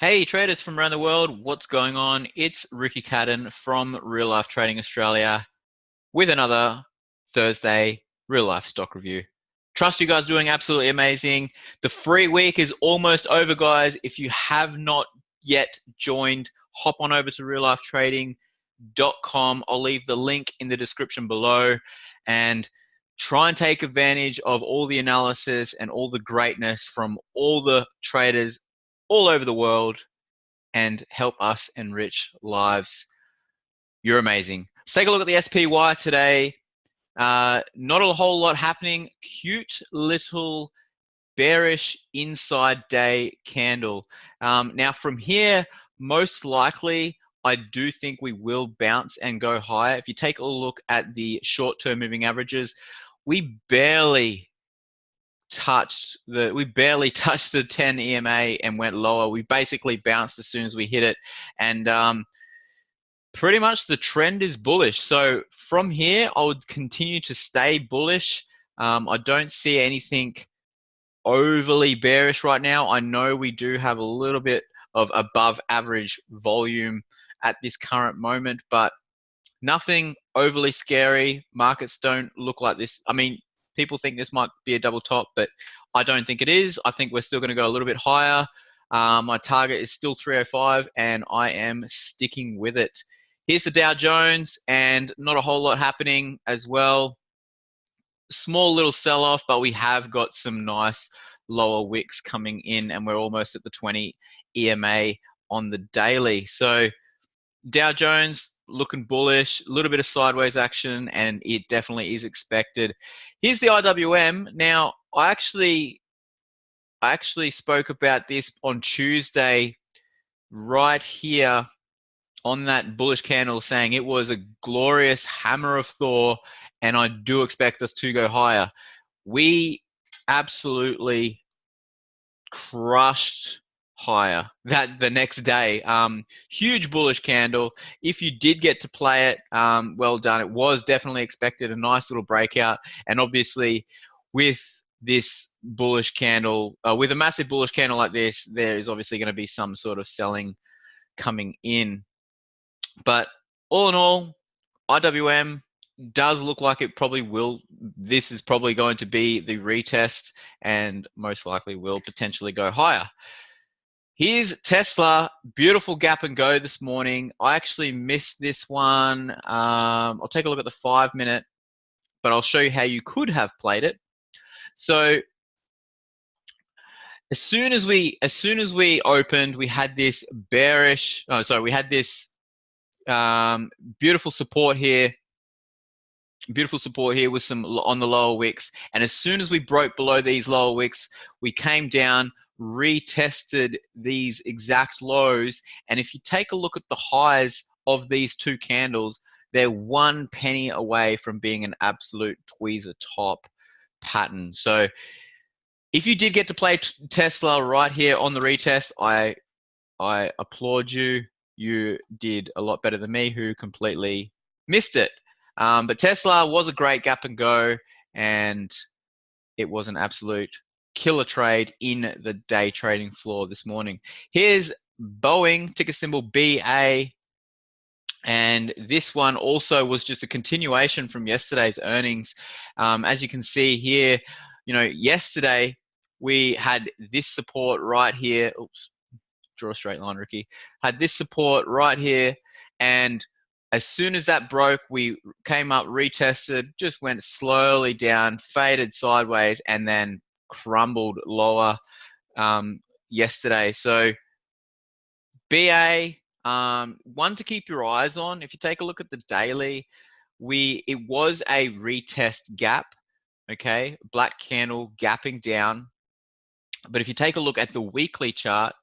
Hey traders from around the world, what's going on? It's Ricky Cadan from Real Life Trading Australia with another Thursday Real Life Stock Review. Trust you guys are doing absolutely amazing. The free week is almost over, guys. If you have not yet joined, hop on over to reallifetrading.com. I'll leave the link in the description below and try and take advantage of all the analysis and all the greatness from all the traders all over the world and help us enrich lives. You're amazing. Let's take a look at the SPY today. Not a whole lot happening. Cute little bearish inside day candle. Now from here, most likely, I do think we will bounce and go higher. If you take a look at the short-term moving averages, we barely touched the 10 EMA and went lower. We basically bounced as soon as we hit it, and pretty much the trend is bullish. So from here, I would continue to stay bullish. I don't see anything overly bearish right now. I know we do have a little bit of above average volume at this current moment, but nothing overly scary. Markets don't look like this. I mean, people think this might be a double top, but I don't think it is. I think we're still going to go a little bit higher. My target is still 305, and I am sticking with it. Here's the Dow Jones, and not a whole lot happening as well. Small little sell-off, but we have got some nice lower wicks coming in, and we're almost at the 20 EMA on the daily. So Dow Jones looking bullish, a little bit of sideways action, and it definitely is expected. Here's the IWM. Now, I actually spoke about this on Tuesday right here on that bullish candle, saying it was a glorious hammer of Thor, and I do expect us to go higher. We absolutely crushed higher that the next day. Huge bullish candle. If you did get to play it, well done. It was definitely expected, a nice little breakout. And obviously with this bullish candle, with a massive bullish candle like this, there is obviously going to be some sort of selling coming in. But all in all, IWM does look like it probably will. This is probably going to be the retest and most likely will potentially go higher. Here's Tesla, beautiful gap and go this morning. I actually missed this one. I'll take a look at the 5-minute, but I'll show you how you could have played it. So as soon as we opened, we had this bearish. Oh, sorry, we had this beautiful support here. Beautiful support here with some on the lower wicks, and as soon as we broke below these lower wicks, we came down, retested these exact lows, and if you take a look at the highs of these two candles, they're 1 penny away from being an absolute tweezer top pattern. So if you did get to play Tesla right here on the retest, I applaud you. You did a lot better than me, who completely missed it. But Tesla was a great gap and go, and it was an absolute killer trade in the day trading floor this morning. Here's Boeing, ticker symbol BA, and this one also was just a continuation from yesterday's earnings. As you can see here, yesterday we had this support right here. Oops, draw a straight line, Ricky. Had this support right here, and as soon as that broke, we came up, retested, just went slowly down, faded sideways, and then crumbled lower yesterday. So BA, one to keep your eyes on. If you take a look at the daily, it was a retest gap, okay? Black candle gapping down. But if you take a look at the weekly chart,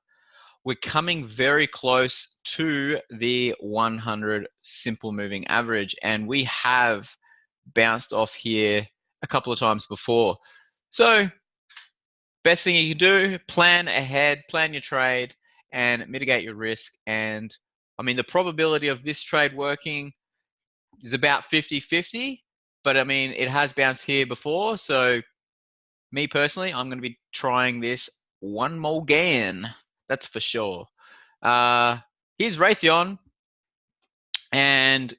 we're coming very close to the 100 simple moving average, and we have bounced off here a couple of times before. So best thing you can do, plan ahead, plan your trade, and mitigate your risk. And I mean, the probability of this trade working is about 50-50, but I mean, it has bounced here before. So me personally, I'm going to be trying this one more again. That's for sure. Here's Raytheon, and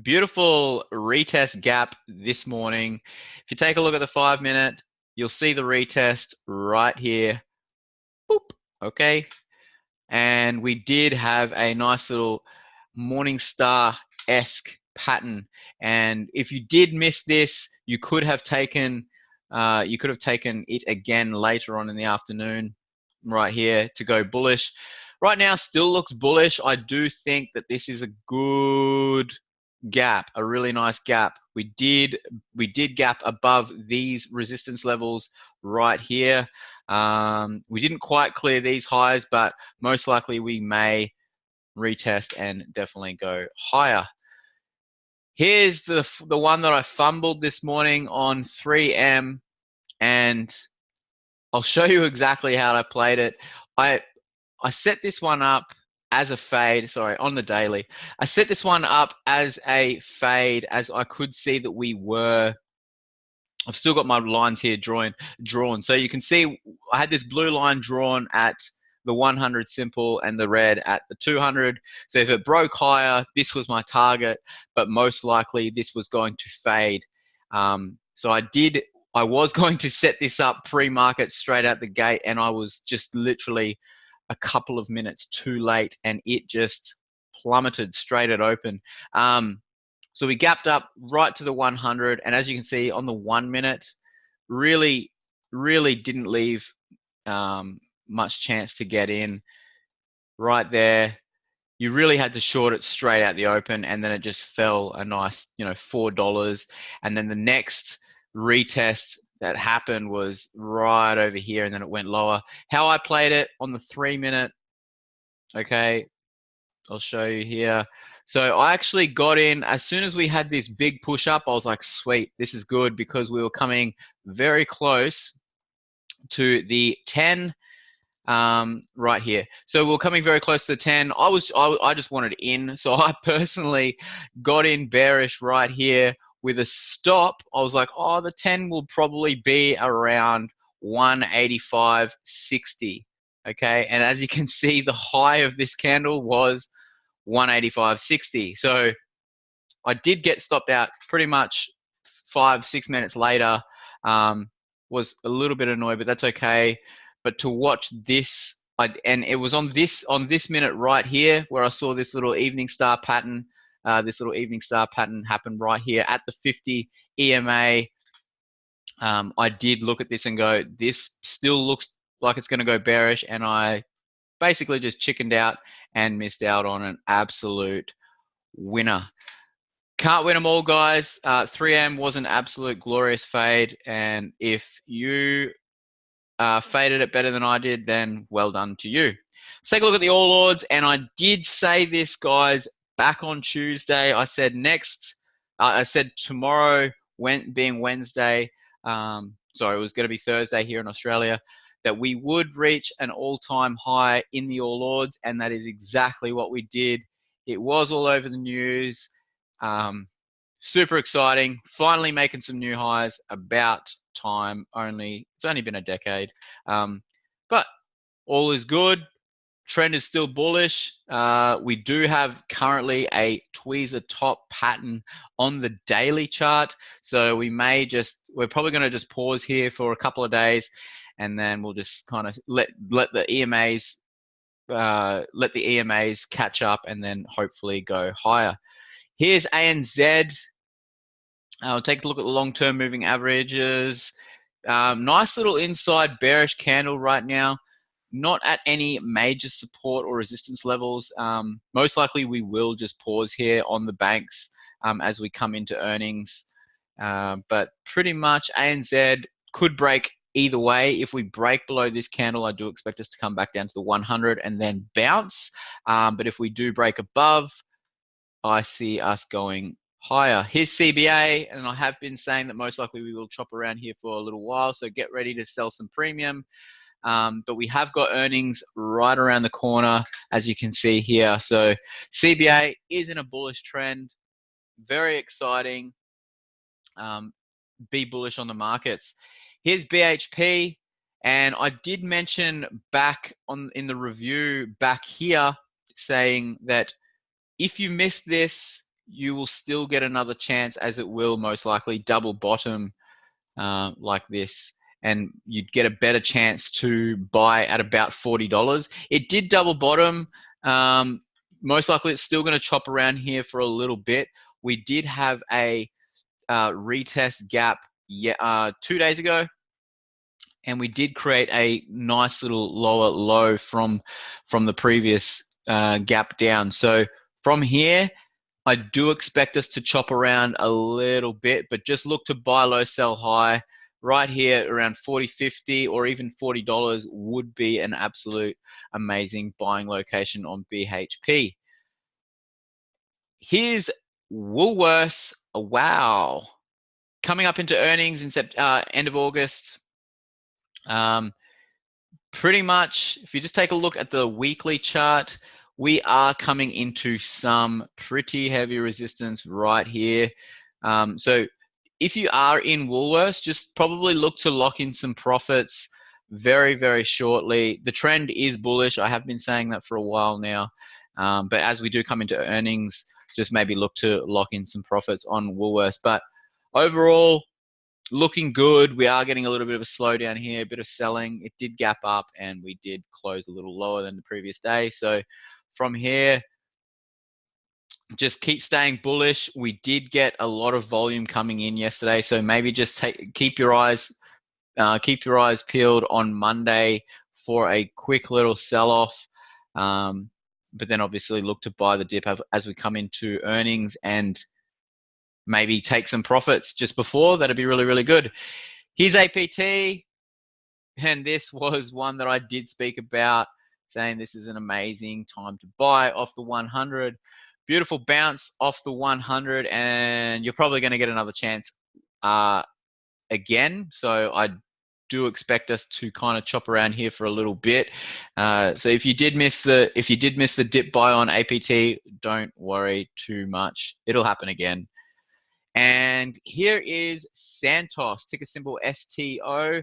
beautiful retest gap this morning. If you take a look at the 5-minute, you'll see the retest right here. Boop. Okay. And we did have a nice little Morningstar-esque pattern. And if you did miss this, you could have taken it again later on in the afternoon, right here, to go bullish. Right now, still looks bullish. I do think that this is a good gap, a really nice gap. We did gap above these resistance levels right here. We didn't quite clear these highs, but most likely we may retest and definitely go higher. Here's the one that I fumbled this morning on 3M, and I'll show you exactly how I played it. I set this one up as a fade, sorry, on the daily. I set this one up as a fade, as I could see that I've still got my lines here drawn. So you can see I had this blue line drawn at the 100 simple and the red at the 200. So if it broke higher, this was my target, but most likely this was going to fade. So I was going to set this up pre-market straight out the gate, and I was just literally a couple of minutes too late, and it just plummeted straight at open. So we gapped up right to the 100, and as you can see on the 1 minute, really didn't leave much chance to get in. Right there, you really had to short it straight out the open, and then it just fell a nice, $4. And then the next retest that happened was right over here, and then it went lower. How I played it on the 3-minute, okay, I'll show you here. So I actually got in as soon as we had this big push up. I was like, sweet, this is good, because we were coming very close to the 10 right here. So we're coming very close to the 10. I just wanted in, so I personally got in bearish right here with a stop. I was like, oh, the 10 will probably be around 185.60. Okay, and as you can see, the high of this candle was 185.60. So I did get stopped out pretty much 5-6 minutes later. Was a little bit annoyed, but that's okay. But to watch this, and it was on this minute right here where I saw this little evening star pattern. This little evening star pattern happened right here at the 50 EMA. I did look at this and go, this still looks like it's going to go bearish, and I basically just chickened out and missed out on an absolute winner. Can't win them all, guys. 3M was an absolute glorious fade, and if you faded it better than I did, then well done to you. Let's take a look at the All Ords, and I did say this, guys, back on Tuesday. I said I said tomorrow, being Wednesday, sorry, it was going to be Thursday here in Australia, that we would reach an all-time high in the All Ords, and that is exactly what we did. It was all over the news. Super exciting. Finally making some new highs. About time. It's only been a decade. But all is good. Trend is still bullish. We do have currently a tweezer top pattern on the daily chart. So we're probably going to just pause here for a couple of days, and then we'll just kind of let the EMAs catch up, and then hopefully go higher. Here's ANZ. I'll take a look at the long-term moving averages. Nice little inside bearish candle right now. Not at any major support or resistance levels. Most likely we will just pause here on the banks as we come into earnings. But pretty much ANZ could break either way. If we break below this candle, I do expect us to come back down to the 100 and then bounce. But if we do break above, I see us going higher. Here's CBA, and I have been saying that most likely we will chop around here for a little while, so get ready to sell some premium. But we have got earnings right around the corner, as you can see here. So CBA is in a bullish trend. Very exciting. Be bullish on the markets. Here's BHP, And I did mention back in the review back here saying that if you miss this, you will still get another chance, as it will most likely double bottom like this, and you'd get a better chance to buy at about $40. It did double bottom. Most likely it's still going to chop around here for a little bit. We did have a retest gap 2 days ago, and we did create a nice little lower low from the previous gap down. So from here, I do expect us to chop around a little bit, but just look to buy low, sell high. Right here around 40, 50, or even $40 would be an absolute amazing buying location on BHP. Here's Woolworths. Wow. Coming up into earnings in end of August. Pretty much, if you just take a look at the weekly chart, we are coming into some pretty heavy resistance right here. So if you are in Woolworths, just probably look to lock in some profits very, very shortly. The trend is bullish. I have been saying that for a while now. But as we do come into earnings, just maybe look to lock in some profits on Woolworths. But overall, looking good. We are getting a little bit of a slowdown here, a bit of selling. It did gap up, and we did close a little lower than the previous day. So from here, just keep staying bullish. We did get a lot of volume coming in yesterday, so maybe just keep your eyes peeled on Monday for a quick little sell-off. But then obviously look to buy the dip as we come into earnings, and maybe take some profits just before. That'd be really, really good. Here's APT, and this was one that I did speak about, saying this is an amazing time to buy off the 100. Beautiful bounce off the 100, and you're probably going to get another chance again. So I do expect us to kind of chop around here for a little bit. So if you did miss the dip buy on APT, don't worry too much. It'll happen again. And here is Santos, ticker symbol STO.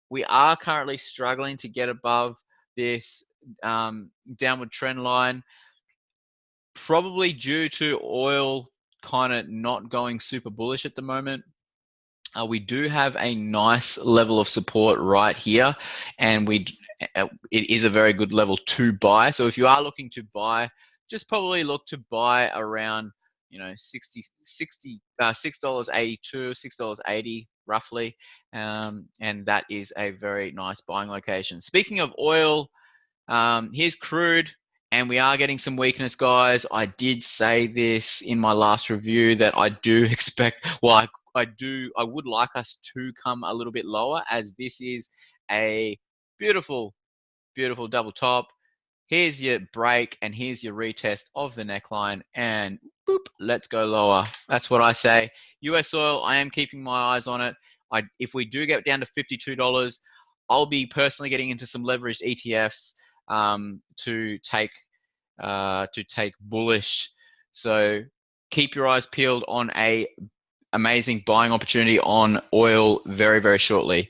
We are currently struggling to get above this downward trend line, probably due to oil kind of not going super bullish at the moment. We do have a nice level of support right here, and it is a very good level to buy. So if you are looking to buy, just probably look to buy around $6.82, $6.80 roughly, and that is a very nice buying location. Speaking of oil, here's crude, and we are getting some weakness, guys. I did say this in my last review that I do expect, well, I would like us to come a little bit lower, as this is a beautiful, beautiful double top. Here's your break, and here's your retest of the neckline, and boop, let's go lower. That's what I say. US oil, I am keeping my eyes on it. If we do get down to $52, I'll be personally getting into some leveraged ETFs to take bullish. So keep your eyes peeled on a amazing buying opportunity on oil very, very shortly.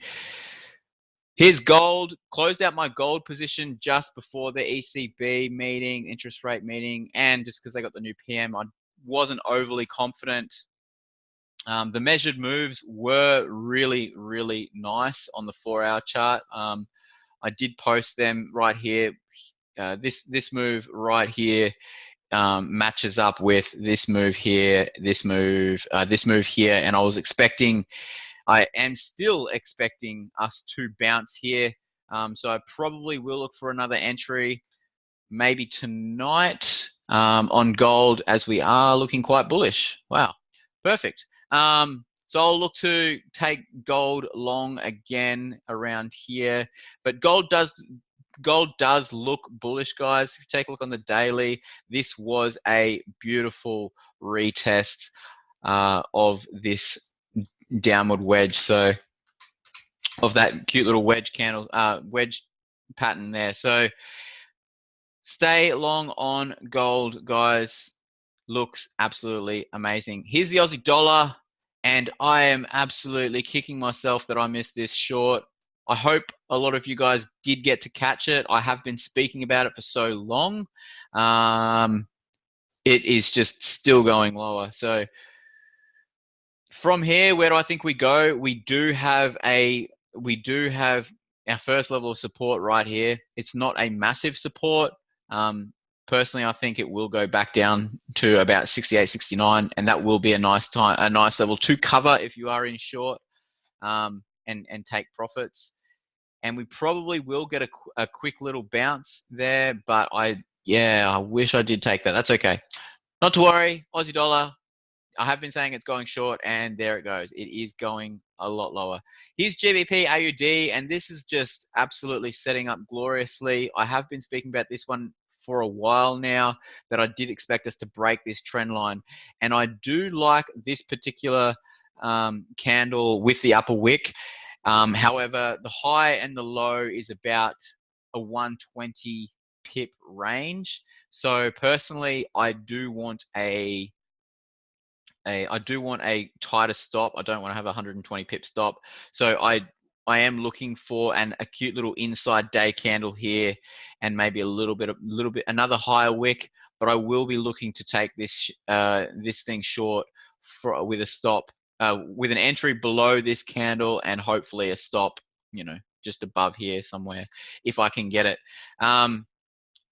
Here's gold. Closed out my gold position just before the ECB meeting, interest rate meeting, and just because they got the new PM, I wasn't overly confident. The measured moves were really, really nice on the 4-hour chart. I did post them right here. This move right here matches up with this move here, this move here, and I am still expecting us to bounce here. So I probably will look for another entry, maybe tonight on gold, as we are looking quite bullish. Wow, perfect. So I'll look to take gold long again around here, but gold does look bullish, guys. If you take a look on the daily, this was a beautiful retest of this downward wedge, so of that cute little wedge candle, wedge pattern there. So stay long on gold, guys. Looks absolutely amazing. Here's the Aussie dollar, and I am absolutely kicking myself that I missed this short. I hope a lot of you guys did get to catch it. I have been speaking about it for so long. It is just still going lower. So from here, where do I think we go? We do have our first level of support right here. It's not a massive support. Personally, I think it will go back down to about 68, 69, and that will be a nice level to cover if you are in short, and take profits. And we probably will get a quick little bounce there, but I wish I did take that. That's okay. Not to worry, Aussie dollar. I have been saying it's going short, and there it goes. It is going a lot lower. Here's GBP AUD, and this is just absolutely setting up gloriously. I have been speaking about this one for a while now, that I did expect us to break this trend line. And I do like this particular candle with the upper wick. However, the high and the low is about a 120 pip range. So personally, I do want a tighter stop. I don't want to have a 120 pip stop. So I am looking for a cute little inside day candle here, and maybe a little bit another higher wick. But I will be looking to take this thing short with a stop, with an entry below this candle, and hopefully a stop, just above here somewhere if I can get it.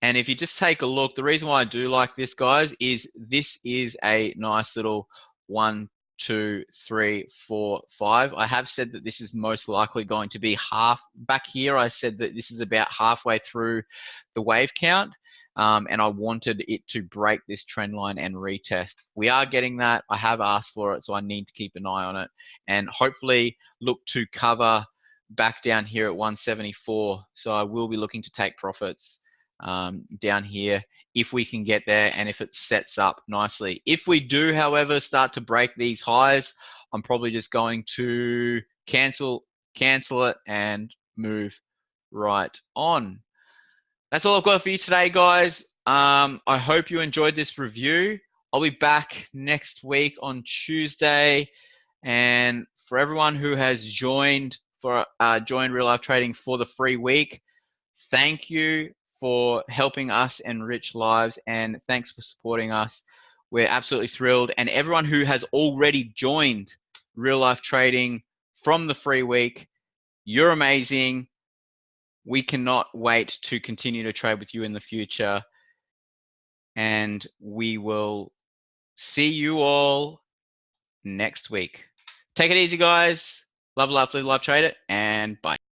And if you just take a look, the reason why I do like this, guys, is this is a nice little 1, 2, 3, 4, 5. I have said that this is most likely going to be half back here. I said that this is about halfway through the wave count. And I wanted it to break this trend line and retest. We are getting that. I have asked for it, so I need to keep an eye on it, and hopefully look to cover back down here at 174. So I will be looking to take profits down here if we can get there, and if it sets up nicely. If we do, however, start to break these highs, I'm probably just going to cancel it and move right on. That's all I've got for you today, guys. I hope you enjoyed this review. I'll be back next week on Tuesday, and for everyone who has joined Real Life Trading for the free week, thank you for helping us enrich lives, and thanks for supporting us. We're absolutely thrilled. And everyone who has already joined Real Life Trading from the free week, you're amazing. We cannot wait to continue to trade with you in the future. And we will see you all next week. Take it easy, guys. Love, live, trade it, and bye.